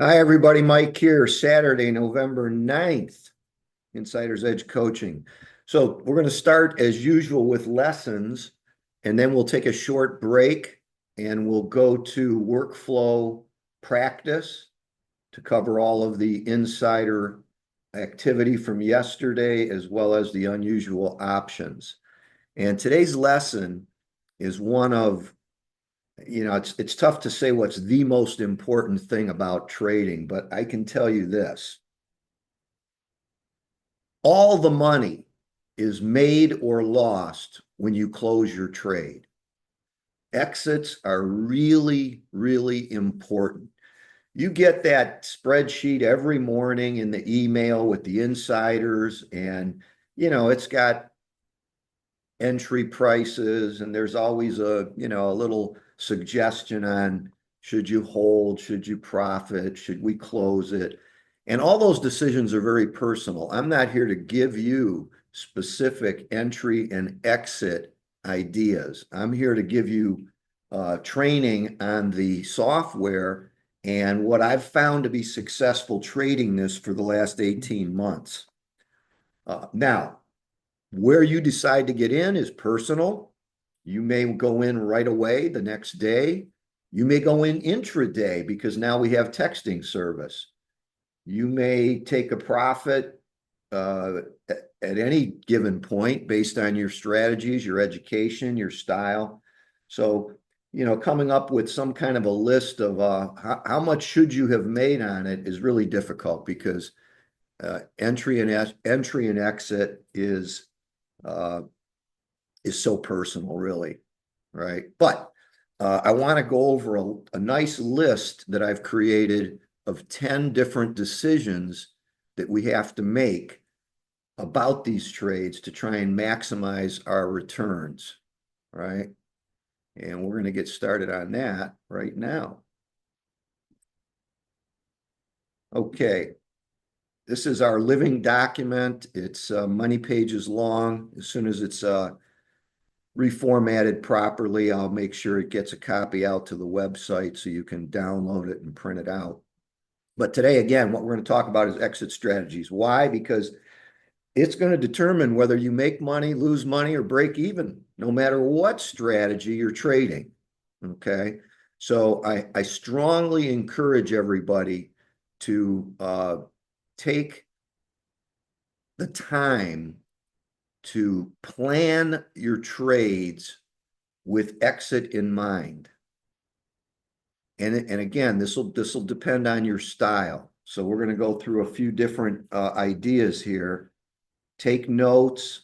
Hi, everybody. Mike here, Saturday, November 9th, Insider's Edge Coaching. So we're going to start as usual with lessons, and then we'll take a short break and we'll go to workflow practice to cover all of the insider activity from yesterday, as well as the unusual options. And today's lesson is one of it's tough to say what's the most important thing about trading, but I can tell you this. All the money is made or lost when you close your trade. Exits are really, really important. You get that spreadsheet every morning in the email with the insiders, and it's got entry prices, and there's always a little suggestion on should you hold, should you profit, should we close it? And all those decisions are very personal. I'm not here to give you specific entry and exit ideas. I'm here to give you training on the software and what I've found to be successful trading this for the last 18 months. Now, where you decide to get in is personal. You may go in right away the next day. You may go in intraday because now we have texting service. You may take a profit at any given point based on your strategies, your education, your style. So, coming up with some kind of a list of how much should you have made on it is really difficult because entry and exit uh, is so personal, really, right? But I want to go over a nice list that I've created of 10 different decisions that we have to make about these trades to try and maximize our returns, right? And we're going to get started on that right now. Okay. This is our living document. It's many pages long. As soon as it's reformatted properly, I'll make sure it gets a copy out to the website so you can download it and print it out. But today, again, what we're going to talk about is exit strategies. Why? Because it's going to determine whether you make money, lose money, or break even, no matter what strategy you're trading. Okay. So I strongly encourage everybody to take the time to plan your trades with exit in mind. And again, this will depend on your style. So we're going to go through a few different ideas here. Take notes,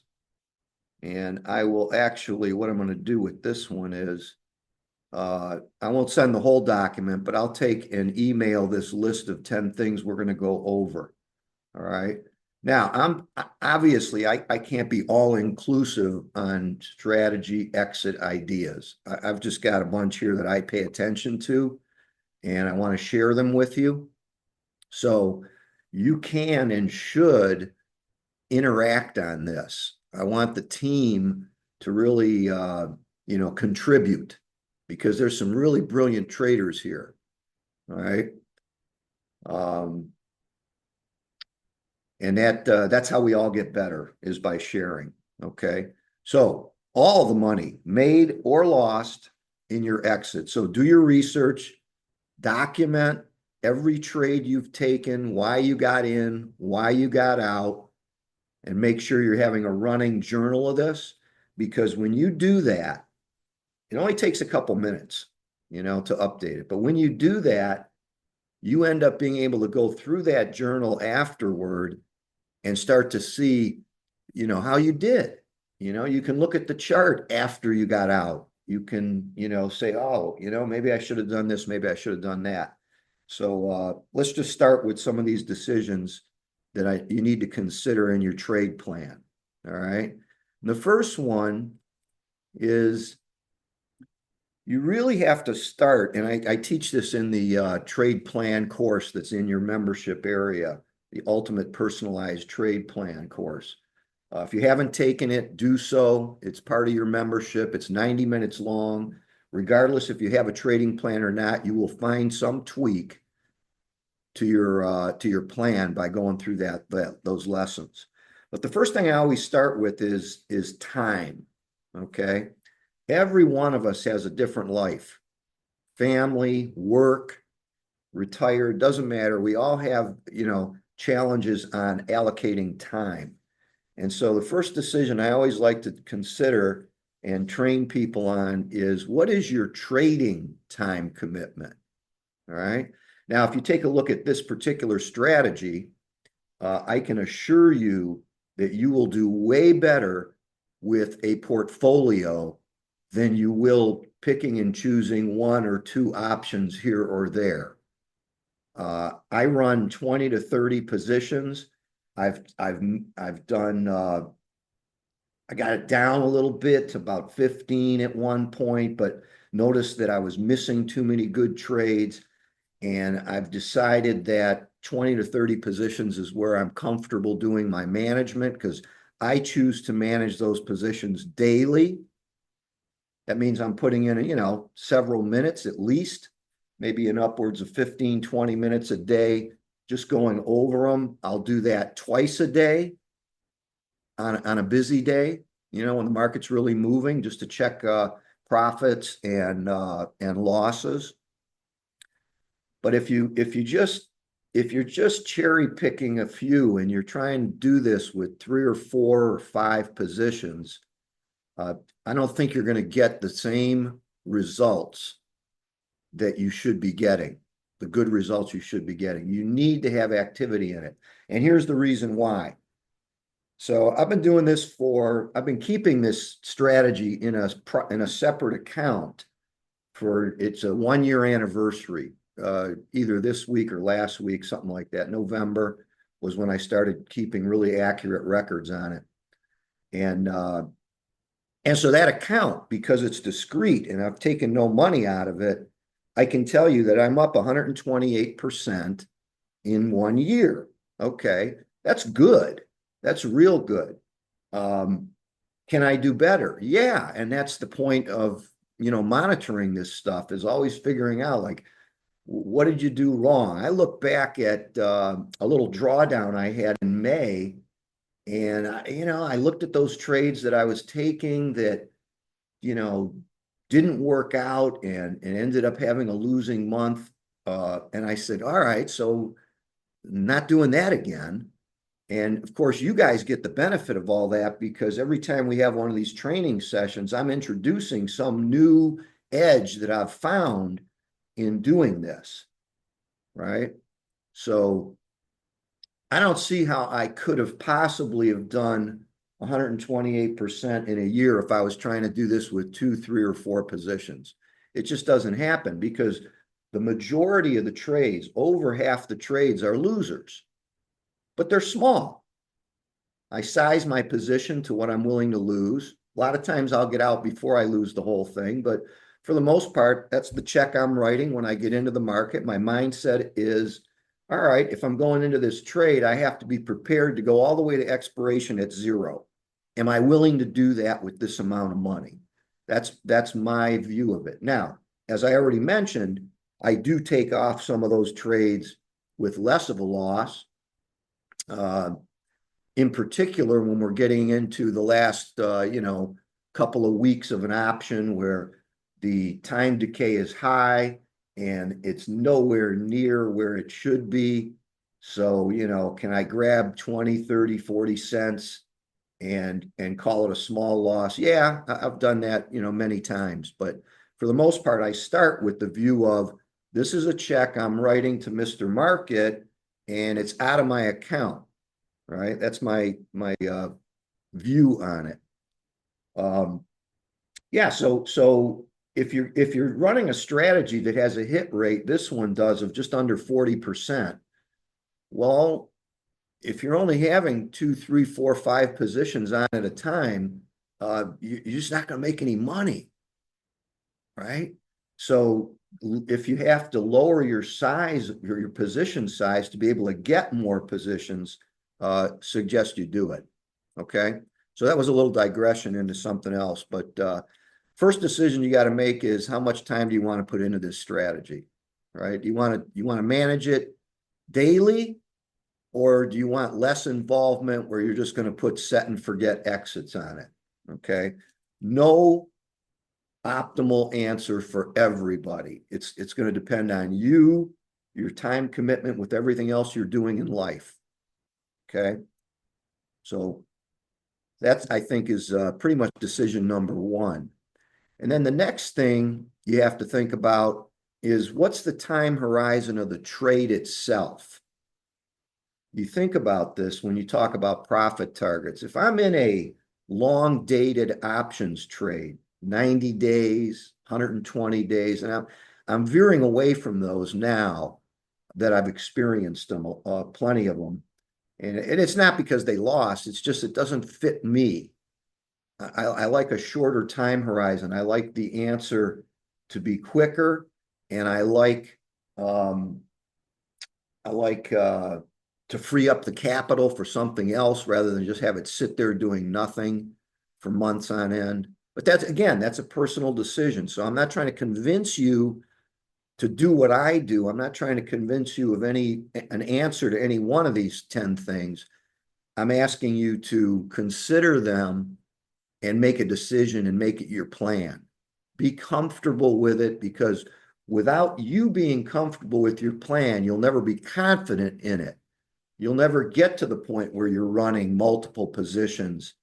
and I will actually, what I'm going to do with this one is I won't send the whole document, but I'll take and email this list of 10 things we're going to go over. All right. Now, I can't be all inclusive on strategy exit ideas. I've just got a bunch here that I pay attention to, and I want to share them with you. So you can and should interact on this. I want the team to really, contribute because there's some really brilliant traders here. All right. And that's how we all get better is by sharing. Okay. So all the money made or lost in your exit. So do your research, document every trade you've taken, why you got in, why you got out, and make sure you're having a running journal of this. Because when you do that, it only takes a couple minutes, to update it. But when you do that, you end up being able to go through that journal afterward and start to see, how you did. You can look at the chart after you got out. You can, say, oh, maybe I should have done this, maybe I should have done that. So let's just start with some of these decisions that you need to consider in your trade plan. All right. And the first one is you really have to start, and I teach this in the trade plan course that's in your membership area, the Ultimate Personalized Trade Plan course. If you haven't taken it, do so. It's part of your membership. It's 90 minutes long. Regardless if you have a trading plan or not, you will find some tweak to your plan by going through those lessons. But the first thing I always start with is time. Okay. Every one of us has a different life, family, work, retired, doesn't matter. We all have, challenges on allocating time. And so the first decision I always like to consider and train people on is, what is your trading time commitment? All right. Now, if you take a look at this particular strategy, I can assure you that you will do way better with a portfolio than you will picking and choosing one or two options here or there. I run 20 to 30 positions. I've done, I got it down a little bit to about 15 at one point, but noticed that I was missing too many good trades. And I've decided that 20 to 30 positions is where I'm comfortable doing my management, because I choose to manage those positions daily. That means I'm putting in, several minutes at least, maybe in upwards of 15, 20 minutes a day, just going over them. I'll do that twice a day on a busy day, when the market's really moving, just to check profits and losses. But if you're just cherry picking a few and you're trying to do this with 3 or 4 or 5 positions, I don't think you're going to get the same results that you should be getting, the good results you should be getting. You need to have activity in it. And here's the reason why. So I've been keeping this strategy in a separate account it's a 1-year anniversary. Either this week or last week, something like that. November was when I started keeping really accurate records on it. And so that account, because it's discrete and I've taken no money out of it, I can tell you that I'm up 128% in 1 year. Okay. That's good. That's real good. Can I do better? Yeah. And that's the point of, monitoring this stuff, is always figuring out, like, what did you do wrong? I look back at a little drawdown I had in May, and I looked at those trades that I was taking that, didn't work out and ended up having a losing month. And I said, all right, so not doing that again. And of course, you guys get the benefit of all that, because every time we have one of these training sessions, I'm introducing some new edge that I've found in doing this, right? So I don't see how I could have possibly have done 128% in a year if I was trying to do this with 2, 3, or 4 positions. It just doesn't happen, because the majority of the trades, over half the trades, are losers, but they're small. I size my position to what I'm willing to lose. A lot of times I'll get out before I lose the whole thing, but for the most part, that's the check I'm writing when I get into the market. My mindset is, all right, if I'm going into this trade, I have to be prepared to go all the way to expiration at 0. Am I willing to do that with this amount of money? That's my view of it. Now, as I already mentioned, I do take off some of those trades with less of a loss. In particular, when we're getting into the last, couple of weeks of an option where the time decay is high and it's nowhere near where it should be. So, can I grab 20, 30, 40 cents and call it a small loss? Yeah, I've done that, many times. But for the most part, I start with the view of, this is a check I'm writing to Mr. Market and it's out of my account, right? That's my view on it. Yeah, so if you're running a strategy that has a hit rate, this one does, of just under 40%, well, if you're only having 2, 3, 4, 5 positions on at a time, you're just not going to make any money, right? So if you have to lower your size, your position size, to be able to get more positions, suggest you do it. Okay. So that was a little digression into something else, but first decision you got to make is, how much time do you want to put into this strategy, right? You want to manage it daily, or do you want less involvement where you're just going to put set and forget exits on it? Okay. No optimal answer for everybody. It's going to depend on you, your time commitment with everything else you're doing in life. Okay. So that's, I think, is pretty much decision number one. And then the next thing you have to think about is what's the time horizon of the trade itself? You think about this when you talk about profit targets. If I'm in a long dated options trade, 90 days, 120 days, and I'm veering away from those now that I've experienced them, plenty of them. And it's not because they lost, it's just it doesn't fit me. I like a shorter time horizon. I like the answer to be quicker, and I like to free up the capital for something else rather than just have it sit there doing nothing for months on end. But that's, again, that's a personal decision. So I'm not trying to convince you to do what I do. I'm not trying to convince you of an answer to any one of these 10 things. I'm asking you to consider them and make a decision and make it your plan. Be comfortable with it, because without you being comfortable with your plan, you'll never be confident in it. You'll never get to the point where you're running multiple positions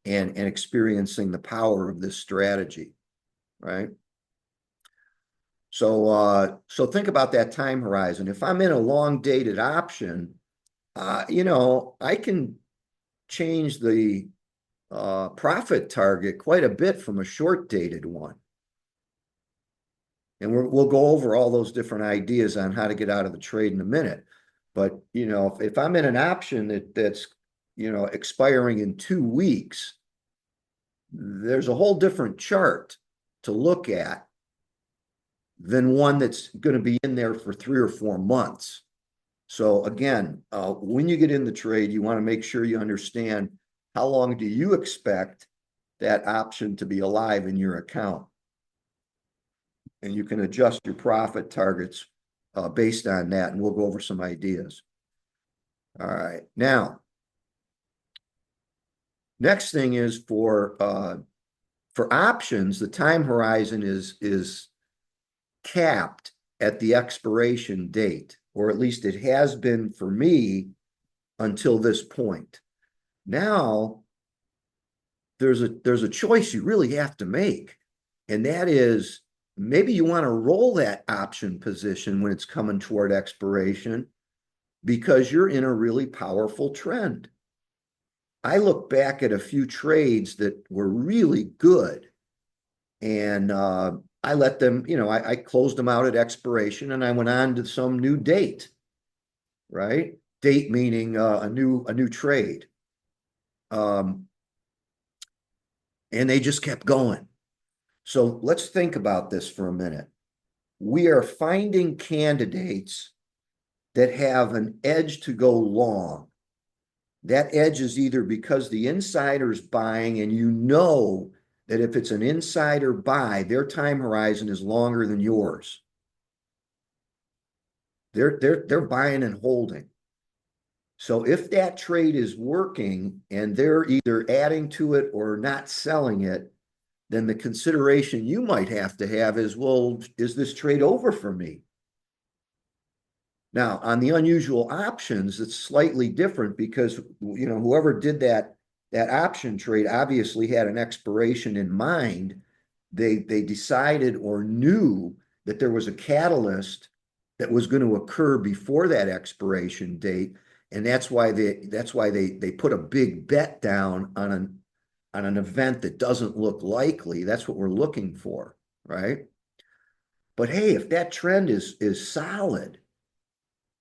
and experiencing the power of this strategy, right? So think about that time horizon. If I'm in a long dated option, I can change the profit target quite a bit from a short dated one. And we'll go over all those different ideas on how to get out of the trade in a minute. But, if I'm in an option that's, expiring in 2 weeks, there's a whole different chart to look at than one that's going to be in there for 3 or 4 months. So again, when you get in the trade, you want to make sure you understand how long do you expect that option to be alive in your account. And you can adjust your profit targets based on that, and we'll go over some ideas. All right. Now, next thing is for options, the time horizon is capped at the expiration date, or at least it has been for me until this point. Now, there's a choice you really have to make, and that is maybe you want to roll that option position when it's coming toward expiration because you're in a really powerful trend. I look back at a few trades that were really good, and I let them, I closed them out at expiration and I went on to some new date, right? Date meaning a new trade. And they just kept going. So let's think about this for a minute. We are finding candidates that have an edge to go long. That edge is either because the insider's buying, and that if it's an insider buy, their time horizon is longer than yours. They're buying and holding. So if that trade is working and they're either adding to it or not selling it, then the consideration you might have to have is, well, is this trade over for me? Now, on the unusual options, it's slightly different because, whoever did that option trade obviously had an expiration in mind. They decided or knew that there was a catalyst that was going to occur before that expiration date. And that's why they put a big bet down on an event that doesn't look likely. That's what we're looking for, right? But hey, if that trend is solid,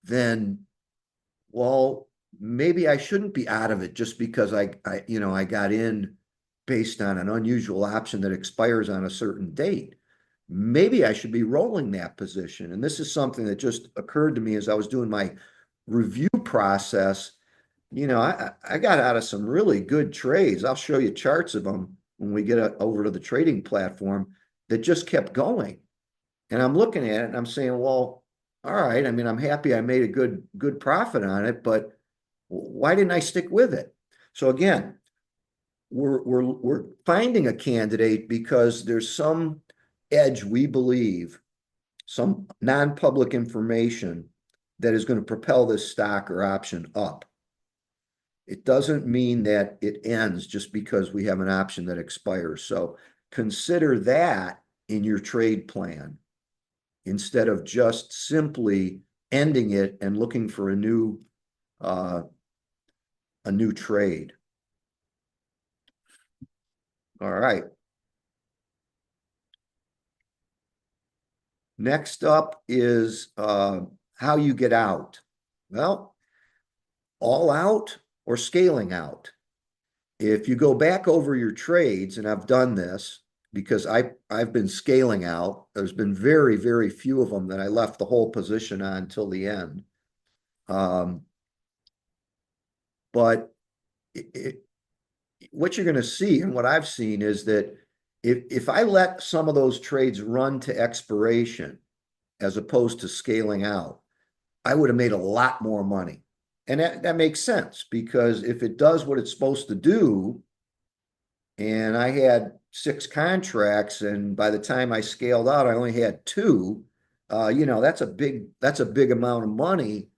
then, well, maybe I shouldn't be out of it just because I got in based on an unusual option that expires on a certain date. Maybe I should be rolling that position. And this is something that just occurred to me as I was doing my review process. I got out of some really good trades. I'll show you charts of them when we get over to the trading platform that just kept going. And I'm looking at it and I'm saying, well, all right, I mean, I'm happy I made a good profit on it, but why didn't I stick with it? So again, we're finding a candidate because there's some edge we believe, some non-public information that is going to propel this stock or option up. It doesn't mean that it ends just because we have an option that expires. So consider that in your trade plan instead of just simply ending it and looking for uh, a new trade. All right. Next up is how you get out. Well, all out or scaling out. If you go back over your trades, and I've done this because I've been scaling out, there's been very, very few of them that I left the whole position on till the end. Um, but what you're going to see and what I've seen is that if I let some of those trades run to expiration as opposed to scaling out, I would have made a lot more money. And that makes sense because if it does what it's supposed to do, and I had 6 contracts, and by the time I scaled out, I only had two. That's a big amount of money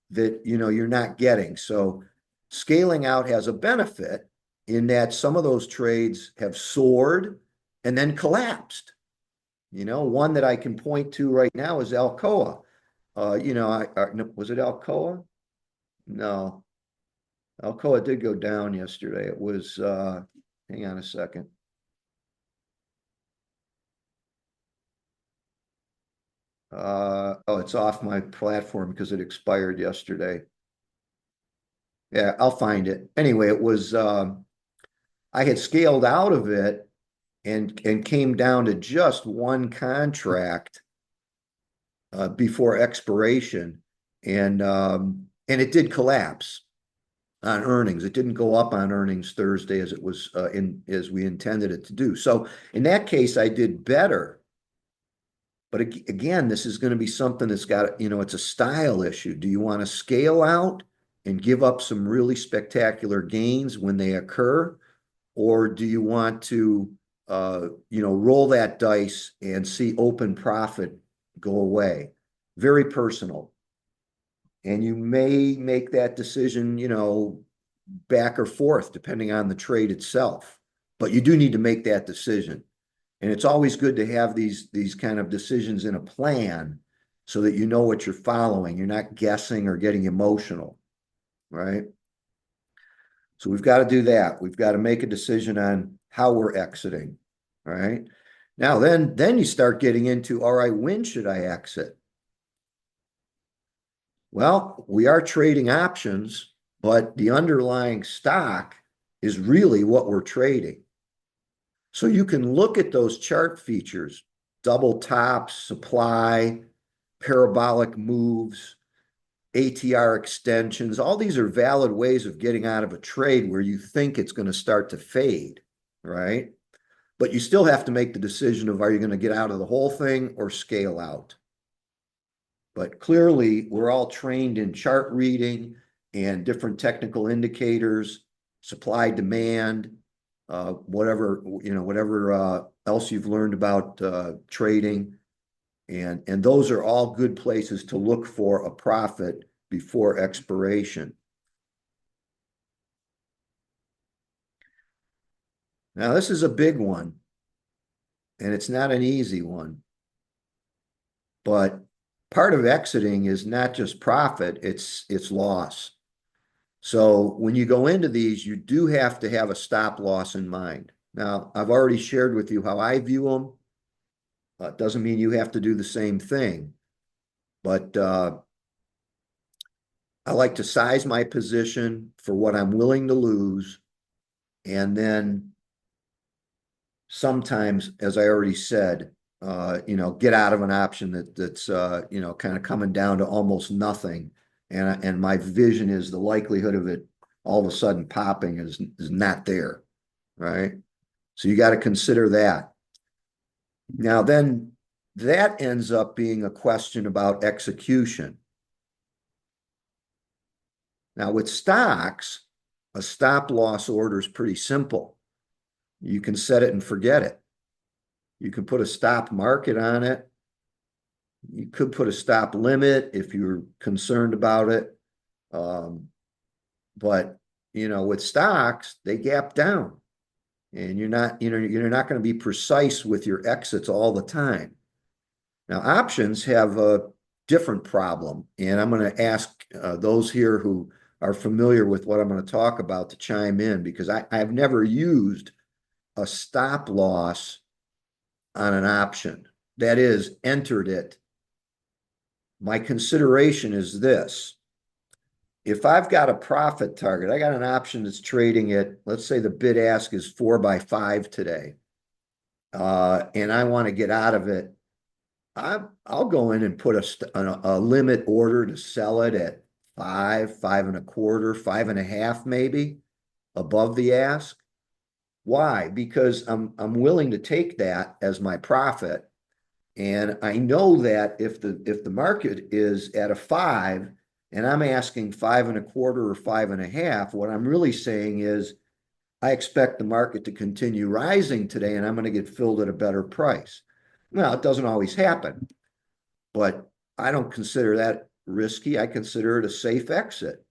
that you're not getting. So scaling out has a benefit in that some of those trades have soared and then collapsed. One that I can point to right now is Alcoa. Was it Alcoa? No, Alcoa did go down yesterday. It was, hang on a second. Oh, it's off my platform because it expired yesterday. Yeah, I'll find it. Anyway, it was, I had scaled out of it and came down to just one contract before expiration. And it did collapse on earnings. It didn't go up on earnings Thursday as it was as we intended it to do. So in that case, I did better. But again, this is going to be something that's got, it's a style issue. Do you want to scale out and give up some really spectacular gains when they occur? Or do you want to, roll that dice and see open profit go away? Very personal. And you may make that decision, back or forth, depending on the trade itself. But you do need to make that decision. And it's always good to have these kind of decisions in a plan so that you know what you're following. You're not guessing or getting emotional, right? So we've got to do that. We've got to make a decision on how we're exiting, right? Now, then you start getting into, all right, when should I exit? Well, we are trading options, but the underlying stock is really what we're trading. So you can look at those chart features, double tops, supply, parabolic moves, ATR extensions. All these are valid ways of getting out of a trade where you think it's going to start to fade, right? But you still have to make the decision of, are you going to get out of the whole thing or scale out? But clearly, we're all trained in chart reading and different technical indicators, supply, demand, whatever else you've learned about trading. And those are all good places to look for a profit before expiration. Now, this is a big one, and it's not an easy one. But part of exiting is not just profit, it's loss. So when you go into these, you do have to have a stop loss in mind. Now, I've already shared with you how I view them. Doesn't mean you have to do the same thing, but I like to size my position for what I'm willing to lose. And then sometimes, as I already said, get out of an option that's kind of coming down to almost nothing. And my vision is the likelihood of it all of a sudden popping is not there, right? So you got to consider that. Now then that ends up being a question about execution. Now, with stocks, a stop loss order is pretty simple. You can set it and forget it. You can put a stop market on it. You could put a stop limit if you're concerned about it. But with stocks, they gap down, and you're not going to be precise with your exits all the time. Now, options have a different problem, and I'm going to ask those here who are familiar with what I'm going to talk about to chime in, because I've never used a stop loss on an option. That is, entered it. My consideration is this. If I've got a profit target, I got an option that's trading at, let's say the bid ask is 4x5 today, and I want to get out of it, I'll go in and put a limit order to sell it at 5, 5.25, 5.5 maybe above the ask. Why? Because I'm willing to take that as my profit, and I know that if the market is at a 5 and I'm asking 5.25 or 5.5, what I'm really saying is I expect the market to continue rising today, and I'm going to get filled at a better price. Well, it doesn't always happen, but I don't consider that risky. I consider it a safe exit.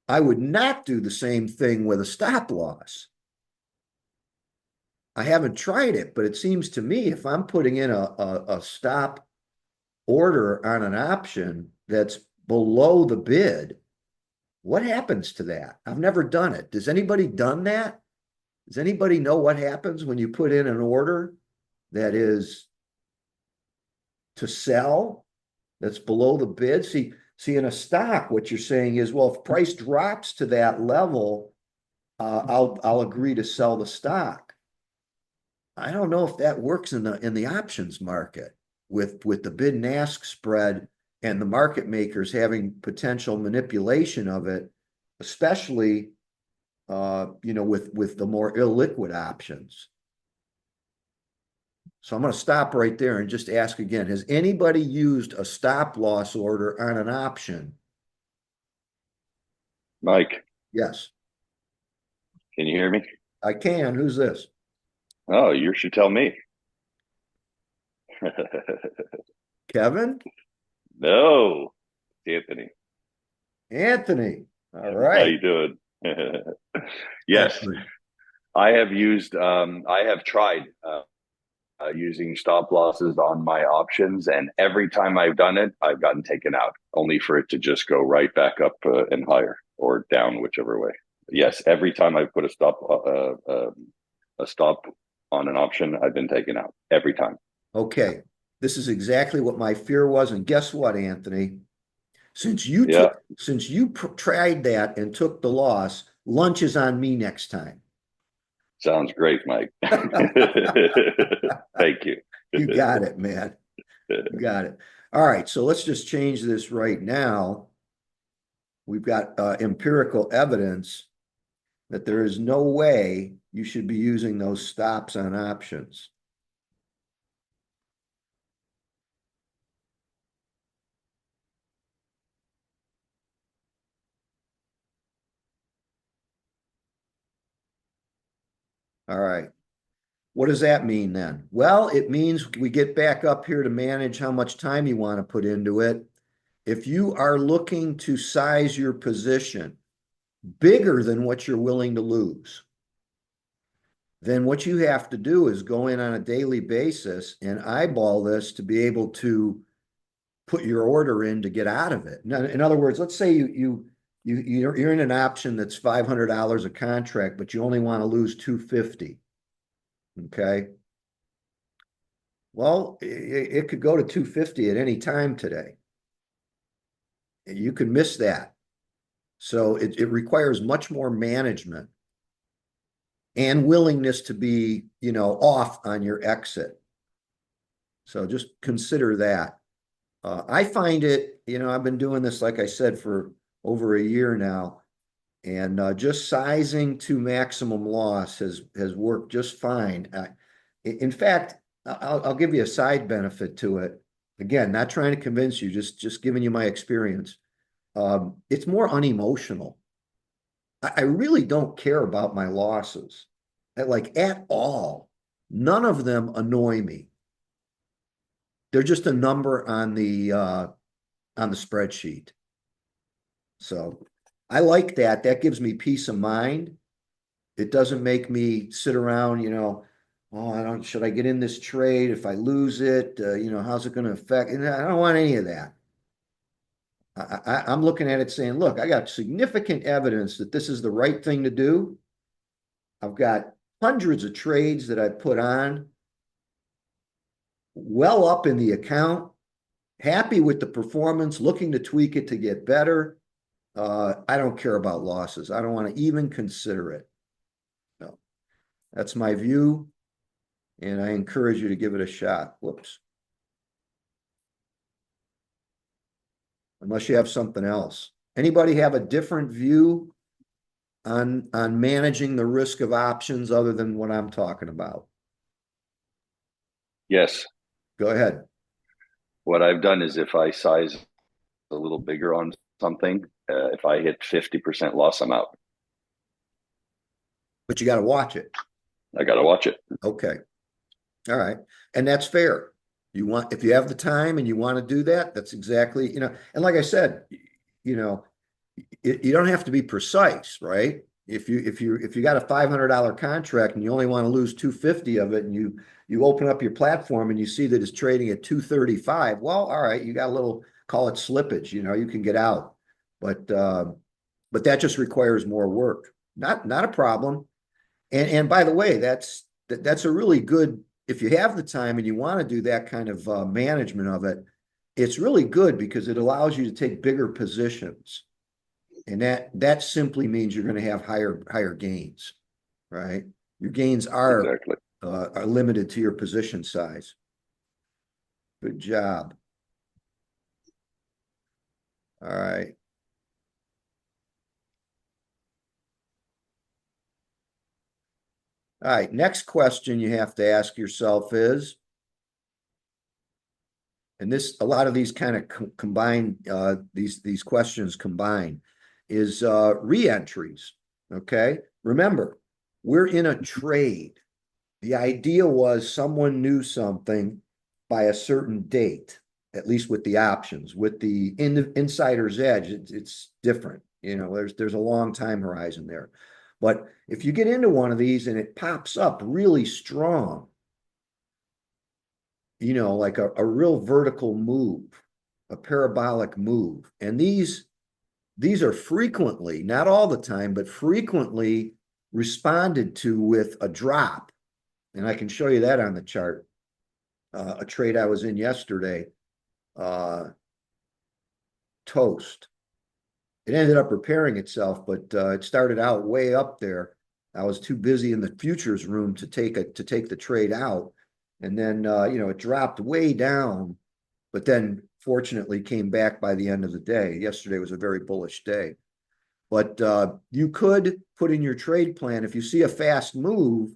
I would not do the same thing with a stop loss. I haven't tried it, but it seems to me if I'm putting in a stop order on an option that's below the bid, what happens to that? I've never done it. Does anybody done that? Does anybody know what happens when you put in an order that is to sell that's below the bid? See, in a stock, what you're saying is, well, if price drops to that level, I'll agree to sell the stock. I don't know if that works in the options market with the bid and ask spread and the market makers having potential manipulation of it, especially with the more illiquid options. So I'm going to stop right there and just ask again, has anybody used a stop loss order on an option? Mike, Yes, can you hear me? I can. Who's this? Oh, you should tell me. Kevin? No, Anthony. Anthony. All How right. you doing? Yes, Excellent. I have tried using stop losses on my options, and every time I've done it, I've gotten taken out, only for it to just go right back up and higher or down, whichever way. Yes, every time I've put a stop on an option, I've been taken out every time. Okay. This is exactly what my fear was. And guess what, Anthony? Since you Yeah, tried that and took the loss, lunch is on me next time. sounds great, Mike. Thank you. You got it, man. You got it. All right. So let's just change this right now. We've got empirical evidence that there is no way you should be using those stops on options. All right. What does that mean then? Well, it means we get back up here to manage how much time you want to put into it. If you are looking to size your position bigger than what you're willing to lose, then what you have to do is go in on a daily basis and eyeball this to be able to put your order in to get out of it. In other words, let's say you're in an option that's $500 a contract, but you only want to lose 250. Okay. Well, it could go to 250 at any time today. You could miss that. So it requires much more management and willingness to be, off on your exit. So just consider that. I find it, I've been doing this, like I said, for over a year now, and just sizing to maximum loss has worked just fine. In fact, I'll give you a side benefit to it. Again, not trying to convince you, just giving you my experience. It's more unemotional. I really don't care about my losses, like at all. None of them annoy me. They're just a number on the spreadsheet. So I like that. That gives me peace of mind. It doesn't make me sit around, oh, I don't, should I get in this trade? If I lose it, how's it going to affect? And I don't want any of that. I'm looking at it saying, look, I got significant evidence that this is the right thing to do. I've got hundreds of trades that I put on, well up in the account, happy with the performance, looking to tweak it to get better. I don't care about losses. I don't want to even consider it. No, that's my view, and I encourage you to give it a shot. Whoops. Unless you have something else. Anybody have a different view on managing the risk of options other than what I'm talking about? Yes. Go ahead. What I've done is if I size a little bigger on something, if I hit 50% loss, I'm out. But you got to watch it. I got to watch it. Okay. All right. And that's fair. If you have the time and you want to do that, that's exactly, and like I said, you don't have to be precise, right? If you got a $500 contract and you only want to lose 250 of it, and you open up your platform and you see that it's trading at 235, well, all right, you got a little, call it slippage, you can get out. But that just requires more work. Not a problem. And by the way, that's a really good, if you have the time and you want to do that kind of management of it, it's really good because it allows you to take bigger positions. And that simply means you're going to have higher gains, right? Your gains Exactly. are limited to your position size. Good job. All right. All right. Next question you have to ask yourself is, and a lot of these kind of combine, these questions combine, is re-entries. Okay. Remember, we're in a trade. The idea was someone knew something by a certain date, at least with the options. With the insider's edge, it's different. There's a long time horizon there. But if you get into one of these and it pops up really strong, like a real vertical move, a parabolic move. And these are frequently, not all the time, but frequently responded to with a drop. And I can show you that on the chart. A trade I was in yesterday, toast. It ended up repairing itself, but it started out way up there. I was too busy in the futures room to take the trade out. And then, it dropped way down, but then fortunately came back by the end of the day. Yesterday was a very bullish day. But you could put in your trade plan, if you see a fast move,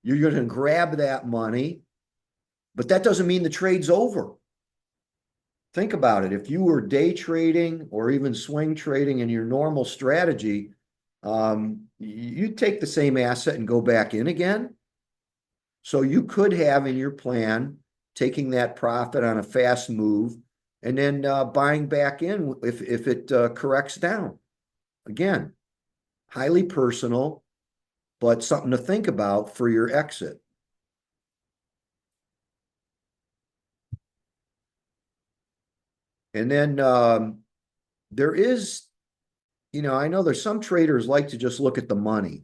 you're going to grab that money, but that doesn't mean the trade's over. Think about it. If you were day trading or even swing trading in your normal strategy, you take the same asset and go back in again. So you could have in your plan taking that profit on a fast move and then buying back in if it corrects down. Again, highly personal, but something to think about for your exit. And then there is, I know there's some traders like to just look at the money.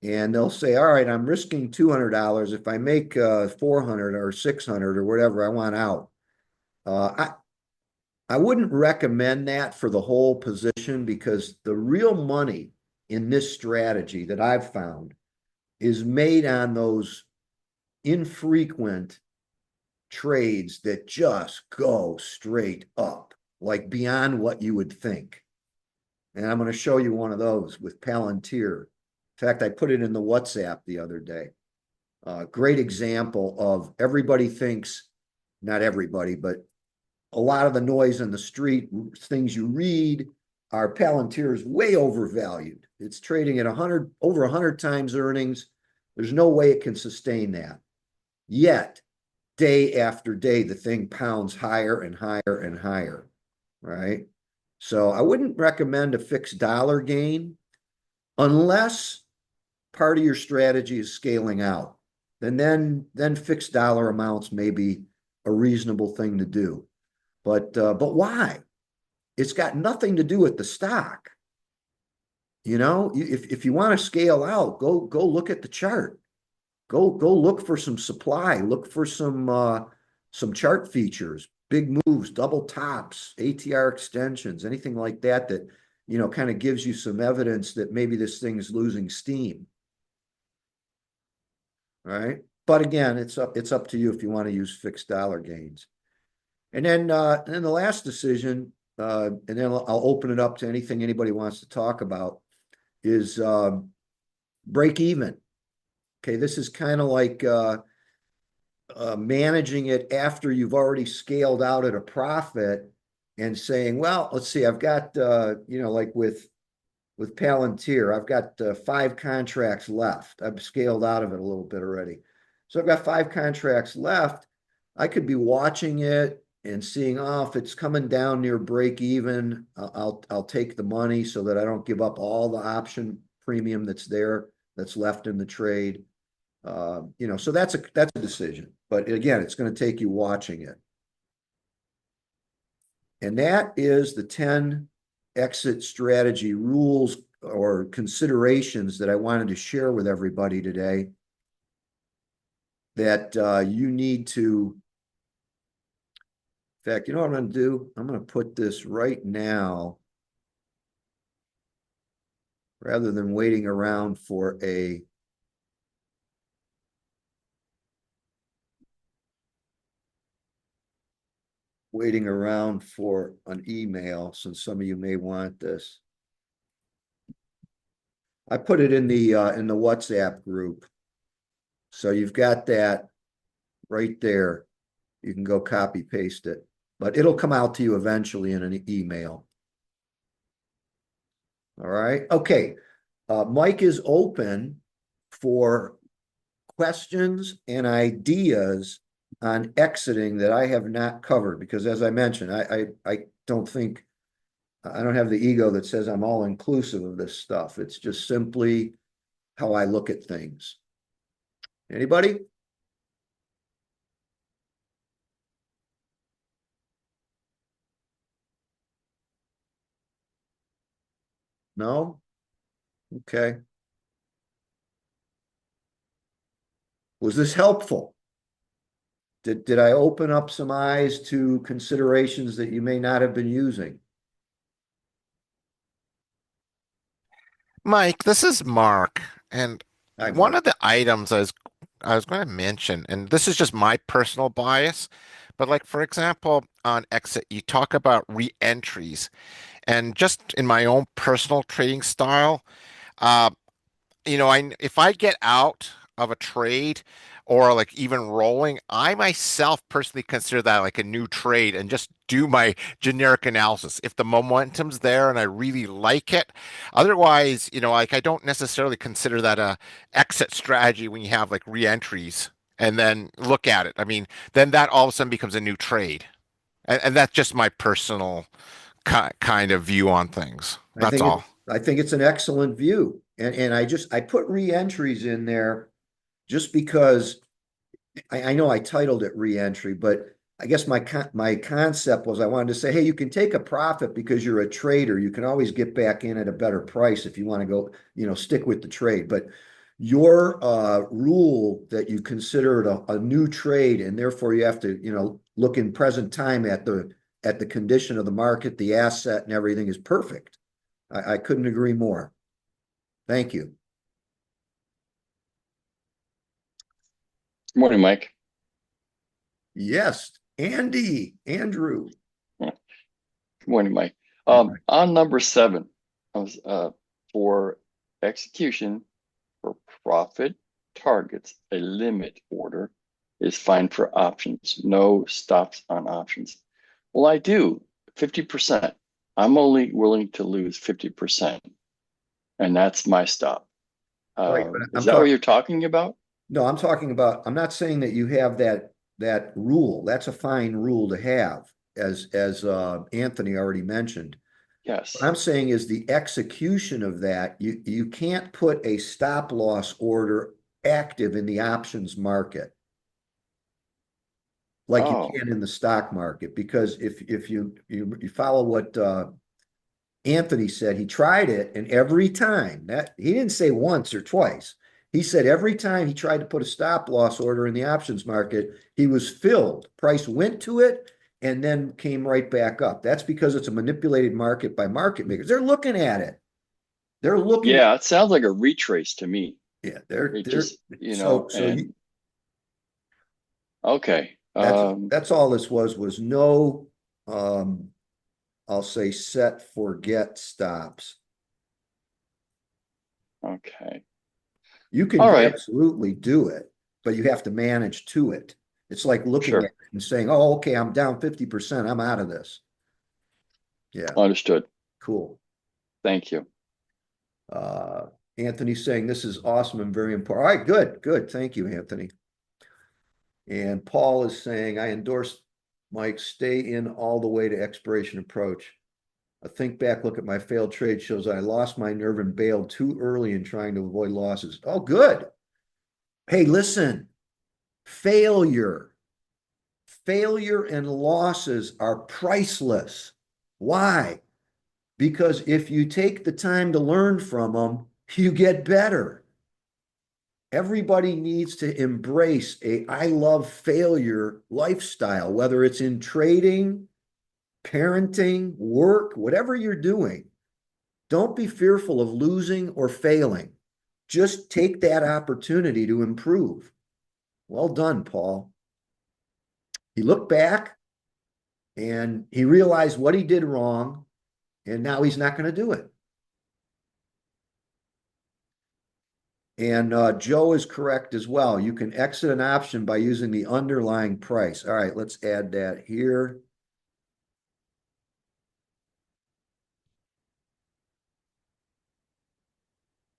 And they'll say, all right, I'm risking $200. If I make 400 or 600 or whatever, I want out. I wouldn't recommend that for the whole position, because the real money in this strategy that I've found is made on those infrequent trades that just go straight up, like beyond what you would think. And I'm going to show you one of those with Palantir. In fact, I put it in the WhatsApp the other day. Great example of everybody thinks, not everybody, but a lot of the noise on the street, things you read, are Palantir's way overvalued. It's trading at 100, over 100 times earnings. There's no way it can sustain that. Yet, day after day, the thing pounds higher and higher and higher, right? So I wouldn't recommend a fixed dollar gain unless part of your strategy is scaling out. Then fixed dollar amounts may be a reasonable thing to do. But why? It's got nothing to do with the stock. If you want to scale out, go look at the chart. Go look for some supply. Look for some chart features, big moves, double tops, ATR extensions, anything like that that kind of gives you some evidence that maybe this thing is losing steam. All right. But again, it's up to you if you want to use fixed dollar gains. And then the last decision, and then I'll open it up to anything anybody wants to talk about, is break even. Okay, this is kind of like managing it after you've already scaled out at a profit and saying, well, let's see, I've got, like with Palantir, I've got 5 contracts left. I've scaled out of it a little bit already. So I've got 5 contracts left. I could be watching it and seeing, oh, if it's coming down near break even, I'll take the money so that I don't give up all the option premium that's left in the trade. So that's a decision. But again, it's going to take you watching it. And that is the 10 exit strategy rules or considerations that I wanted to share with everybody today that you need to. In fact, you know what I'm going to do? I'm going to put this right now rather than waiting around for an email, since some of you may want this. I put it in the WhatsApp group. So you've got that right there. You can go copy paste it, but it'll come out to you eventually in an email. All right. Okay. Mike is open for questions and ideas on exiting that I have not covered, because as I mentioned, I don't think I don't have the ego that says I'm all inclusive of this stuff. It's just simply how I look at things. Anybody? No? Okay. Was this helpful? Did I open up some eyes to considerations that you may not have been using? Mike, this is Mark, and Hi, one Mark. of the items I was going to mention, and this is just my personal bias, but like for example, on exit, you talk about re-entries, and just in my own personal trading style, uh, if I get out of a trade or like even rolling, I myself personally consider that like a new trade and just do my generic analysis. If the momentum's there and I really like it, otherwise, like I don't necessarily consider that a exit strategy when you have like re-entries and then look at it. I mean, then that all of a sudden becomes a new trade. And that's just my personal kind of view on things. I That's think all. it's an excellent view. And I put re-entries in there just because I know I titled it re-entry, but I guess my concept was I wanted to say, hey, you can take a profit because you're a trader. You can always get back in at a better price if you want to go, stick with the trade. But your rule that you consider it a new trade, and therefore you have to, look in present time at the condition of the market, the asset, and everything is perfect. I couldn't agree more. Thank you. Good morning, Mike. Yes, Andrew. Good morning, Mike. On number 7, for execution for profit targets, a limit order is fine for options. No stops on options. Well, I do 50%. I'm only willing to lose 50%, and that's my stop. Right, but Is that what you're talking about? No, I'm talking about, I'm not saying that you have that rule. That's a fine rule to have, as Anthony already mentioned. What Yes. I'm saying is the execution of that, you can't put a stop loss order active in the options market like you Oh, can in the stock market, because if you follow what Anthony said, he tried it, and every time, that he didn't say once or twice. He said every time he tried to put a stop loss order in the options market, he was filled. Price went to it and then came right back up. That's because it's a manipulated market by market makers. They're looking at it. They're looking. yeah, it sounds like a retrace to me. Yeah, It just, so you, okay. that's all this was no I'll say set forget stops. Okay. You All can right. absolutely do it, but you have to manage to it. It's like looking at Sure. it and saying, oh, okay, I'm down 50%. I'm out of this. Yeah, Understood. cool. Thank you. Uh, Anthony's saying this is awesome and very important. All right, good, good. Thank you, Anthony. And Paul is saying, I endorse Mike, stay in all the way to expiration approach. A think back look at my failed trade shows I lost my nerve and bailed too early in trying to avoid losses. Oh, good. Hey, listen, failure and losses are priceless. Why? Because if you take the time to learn from them, you get better. Everybody needs to embrace a I love failure lifestyle, whether it's in trading, parenting, work, whatever you're doing. Don't be fearful of losing or failing. Just take that opportunity to improve. Well done, Paul. He looked back and he realized what he did wrong, and now he's not going to do it. And Joe is correct as well. You can exit an option by using the underlying price. All right, let's add that here.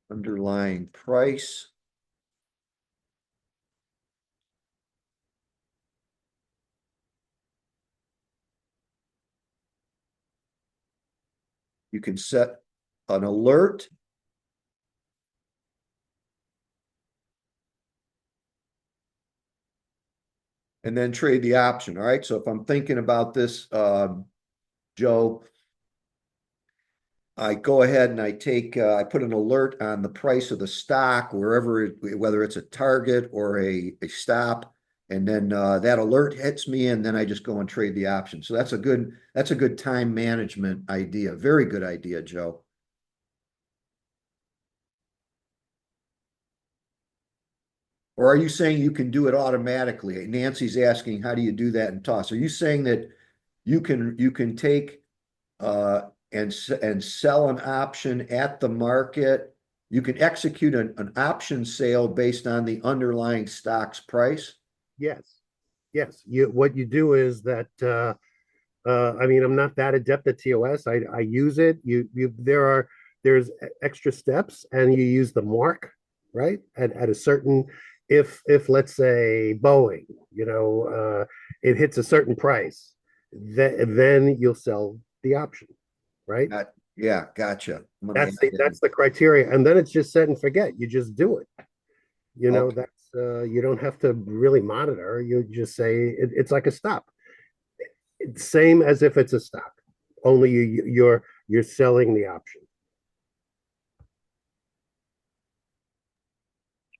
Underlying price. You can set an alert. And then trade the option. All right. So if I'm thinking about this, Joe, I go ahead and I put an alert on the price of the stock, whether it's a target or a stop. And then that alert hits me, and then I just go and trade the option. So that's a good time management idea. Very good idea, Joe. Or are you saying you can do it automatically? Nancy's asking, how do you do that in toss? Are you saying that you can take and sell an option at the market? You can execute an option sale based on the underlying stock's price? Yes. Yes. What you do is that I mean, I'm not that adept at TOS. I use it. There's extra steps, and you use the mark, right? At a certain, if let's say Boeing, it hits a certain price, then you'll sell the option, right? Yeah, gotcha. That's the criteria, and then it's just set and forget. You just do it. Okay. That's you don't have to really monitor. You just say it's like a stop. Same as if it's a stock, only you're selling the option.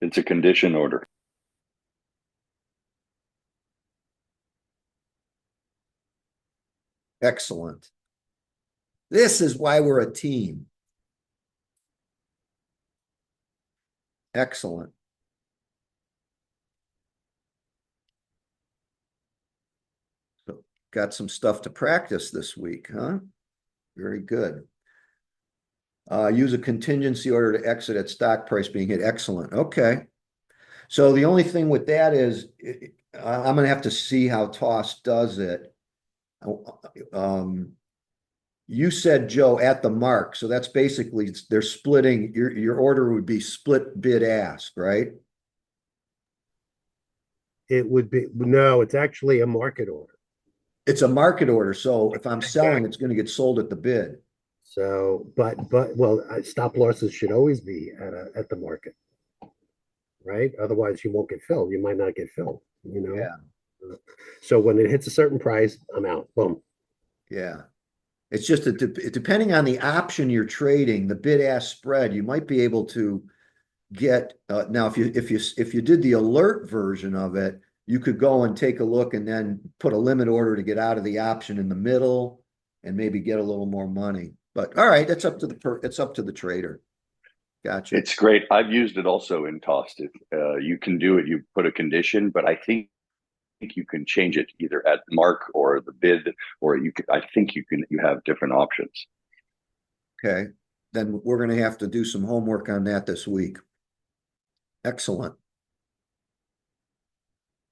It's a condition order. Excellent. This is why we're a team. Excellent. So got some stuff to practice this week, huh? Very good. Use a contingency order to exit at stock price being hit. Excellent. Okay. So the only thing with that is I'm gonna have to see how Toss does it. You said, Joe, at the mark, so that's basically they're splitting your order would be split bid ask, right? It would be, no, it's actually a market order. It's a market order, so if I'm selling, it's gonna get sold at the bid. So, well, stop losses should always be at the market, right? Otherwise, you won't get filled. You might not get filled, you know? Yeah, So when it hits a certain price, I'm out. Boom. yeah. It's just that depending on the option you're trading, the bid ask spread, you might be able to get now if you did the alert version of it, you could go and take a look and then put a limit order to get out of the option in the middle and maybe get a little more money. But all right, that's up to it's up to the trader. Gotcha. It's great. I've used it also in Tossed. You can do it. You put a condition, but I think you can change it either at mark or the bid, or you can, I think you have different options. Okay. Then we're going to have to do some homework on that this week. Excellent.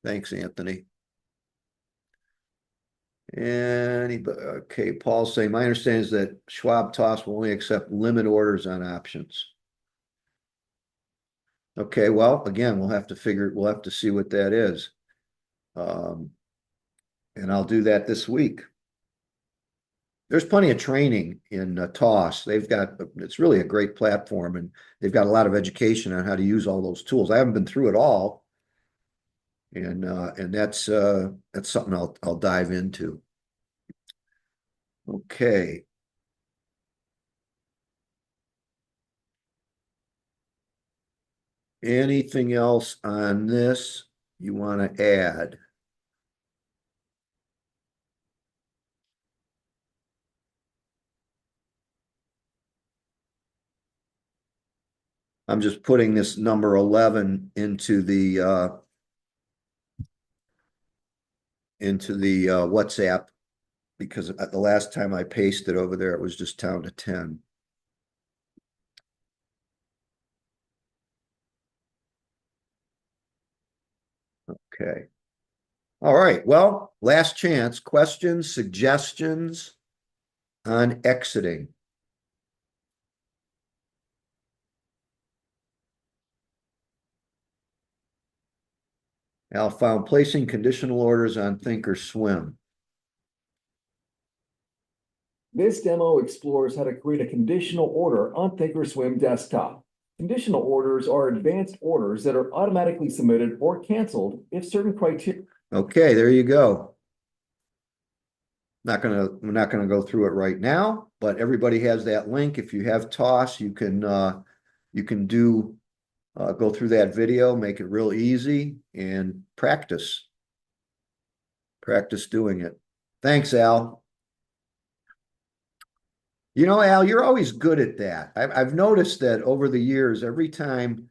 Thanks, Anthony. Okay, Paul's saying, my understanding is that Schwab Toss will only accept limit orders on options. Okay, well, again, we'll have to see what that is. And I'll do that this week. There's plenty of training in Toss. It's really a great platform, and they've got a lot of education on how to use all those tools. I haven't been through it all, and that's something I'll dive into. Okay. Anything else on this you want to add? I'm just putting this number 11 into the WhatsApp because the last time I pasted over there, it was just down to 10. Okay. All right. Well, last chance. Questions, suggestions on exiting. Al found placing conditional orders on Thinkorswim. This demo explores how to create a conditional order on Thinkorswim desktop. Conditional orders are advanced orders that are automatically submitted or canceled if certain criteria. Okay, there you go. We're not gonna go through it right now, but everybody has that link. If you have Toss, you can go through that video, make it real easy, and practice doing it. Thanks, Al. You know, Al, you're always good at that. I've noticed that over the years, every time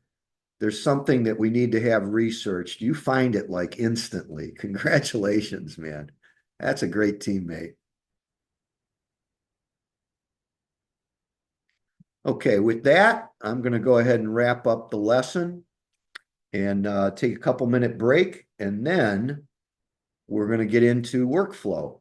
there's something that we need to have researched, you find it like instantly. Congratulations, man. That's a great teammate. Okay, with that, I'm going to go ahead and wrap up the lesson and take a couple minute break, and then we're going to get into workflow.